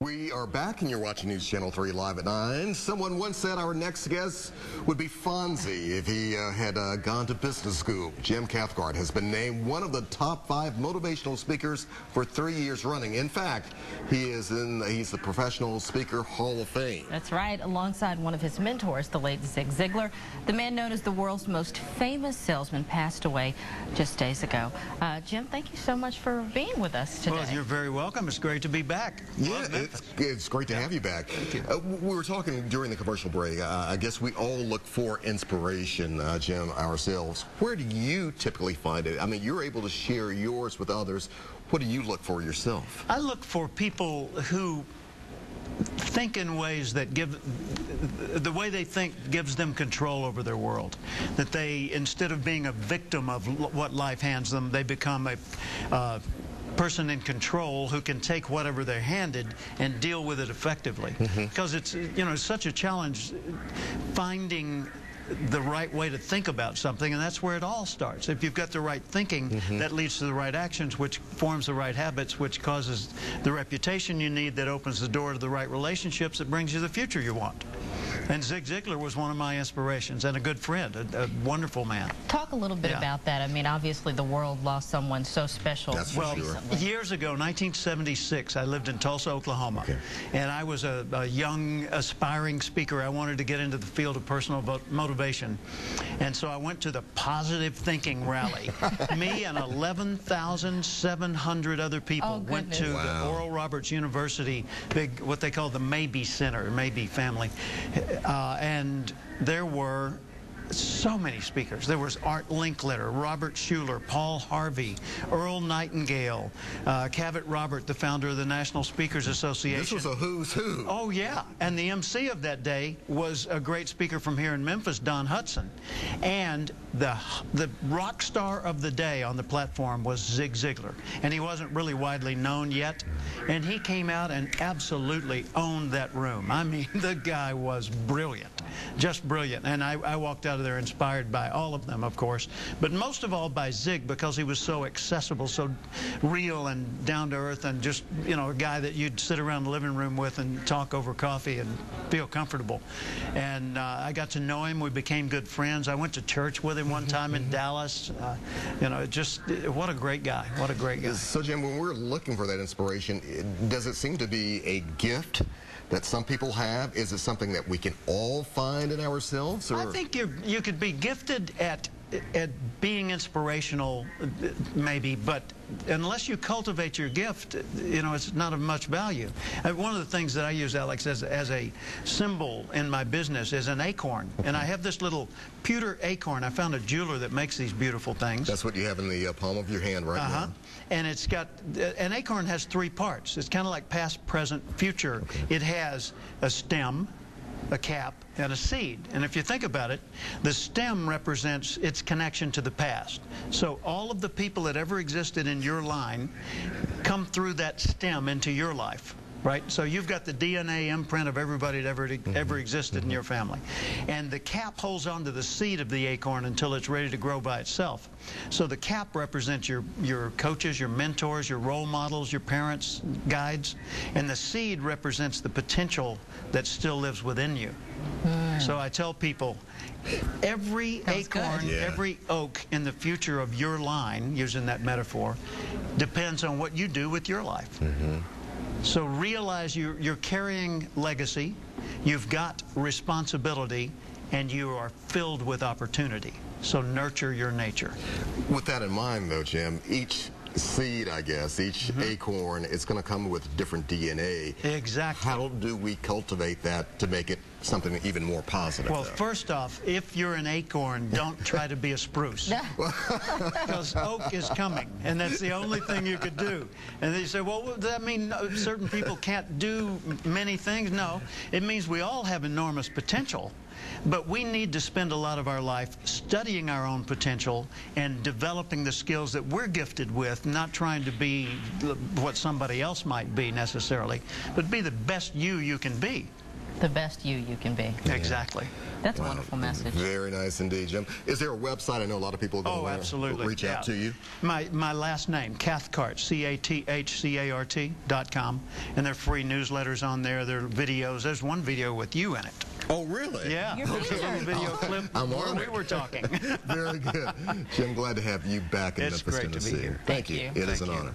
We are back and you're watching News Channel 3 live at 9. Someone once said our next guest would be Fonzie if he had gone to business school. Jim Cathcart has been named one of the top 5 motivational speakers for 3 years running. In fact, he's the Professional Speaker Hall of Fame. That's right, alongside one of his mentors, the late Ziglar. The man known as the world's most famous salesman passed away just days ago. Jim, thank you so much for being with us today. Well, you're very welcome. It's great to be back. Yeah, it's great to have you back. Thank you. We were talking during the commercial break. I guess we all look for inspiration, Jim, ourselves. Where do you typically find it? I mean, you're able to share yours with others. What do you look for yourself? I look for people who think in ways that the way they think gives them control over their world. That they, instead of being a victim of what life hands them, they become a person in control who can take whatever they're handed and deal with it effectively. Because it's, you know, such a challenge finding the right way to think about something, and that's where it all starts. If you've got the right thinking, that leads to the right actions, which forms the right habits, which causes the reputation you need, that opens the door to the right relationships, that brings you the future you want. And Zig Ziglar was one of my inspirations and a good friend, a wonderful man. Talk a little bit about that. I mean, obviously the world lost someone so special. That's for sure. Years ago, 1976, I lived in Tulsa, Oklahoma, and I was a young, aspiring speaker. I wanted to get into the field of personal motivation, and so I went to the Positive Thinking Rally. Me and 11,700 other people went to the Oral Roberts University, what they call the Mabee Center, Mabee family. And there were so many speakers. There was Art Linkletter, Robert Schuller, Paul Harvey, Earl Nightingale, Cavett Robert, the founder of the National Speakers Association. This was a who's who. Oh, yeah. And the MC of that day was a great speaker from here in Memphis, Don Hudson. And the rock star of the day on the platform was Zig Ziglar. And he wasn't really widely known yet. And he came out and absolutely owned that room. I mean, the guy was brilliant. Just brilliant. And I walked out of there inspired by all of them, of course, but most of all by Zig, because he was so accessible, so real and down to earth, and just, you know, a guy that you'd sit around the living room with and talk over coffee and feel comfortable. And I got to know him. We became good friends. I went to church with him one time in Dallas. You know, what a great guy. What a great guy. So, Jim, when we're looking for that inspiration, does it seem to be a gift that some people have? Is it something that we can all find in ourselves? Or? I think you could be gifted at being inspirational, maybe, but unless you cultivate your gift, you know, it's not of much value. One of the things that I use, Alex, as a symbol in my business is an acorn. And I have this little pewter acorn. I found a jeweler that makes these beautiful things. That's what you have in the palm of your hand right now. And it's got, an acorn has 3 parts. It's kind of like past, present, future. It has a stem, a cap, and a seed. And if you think about it, the stem represents its connection to the past. So all of the people that ever existed in your line come through that stem into your life. Right? So you've got the DNA imprint of everybody that ever existed in your family. And the cap holds on to the seed of the acorn until it's ready to grow by itself. So the cap represents your coaches, your mentors, your role models, your parents, guides. And the seed represents the potential that still lives within you. So I tell people, every acorn, every oak in the future of your line, using that metaphor, depends on what you do with your life. So realize you're carrying legacy, you've got responsibility, and you are filled with opportunity. So nurture your nature. With that in mind, though, Jim, each seed, I guess, each acorn, it's going to come with different DNA. Exactly. How do we cultivate that to make it something even more positive? Well, first off, if you're an acorn, don't try to be a spruce. Because oak is coming, and that's the only thing you could do. And they say, well, does that mean certain people can't do many things? No. It means we all have enormous potential. But we need to spend a lot of our life studying our own potential and developing the skills that we're gifted with, not trying to be what somebody else might be necessarily, but be the best you can be. The best you can be. Exactly. That's a wonderful message. Very nice indeed, Jim. Is there a website? I know a lot of people are going to reach out to you. My last name, Cathcart, CATHCART.com, and there are free newsletters on there. There are videos. There's one video with you in it. Oh, really? Yeah. There's a little video clip where we were talking. Very good. Jim, glad to have you back in It's Memphis, great to be Tennessee. here. Thank you. It is an honor.